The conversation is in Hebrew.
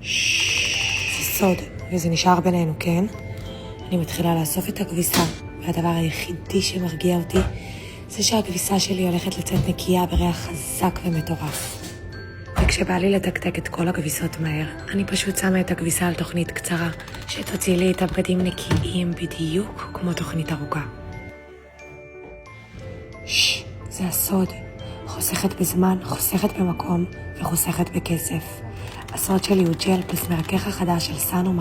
זה סוד, וזה נשאר בינינו, כן? אני מתחילה לאסוף את הכביסה, והדבר היחידי שמרגיע אותי זה שהכביסה שלי הולכת לצאת נקייה בריח חזק ומטורף. וכשבא לי לתקתק את כל הכביסות מהר, אני פשוט שמה את הכביסה על תוכנית קצרה, שתוציא לי את הבגדים נקיים בדיוק כמו תוכנית ארוכה. זה הסוד. חוסכת בזמן, חוסכת במקום וחוסכת בכסף. הסוד שלי הוא ג'ל פלוס מרכך החדש של סנו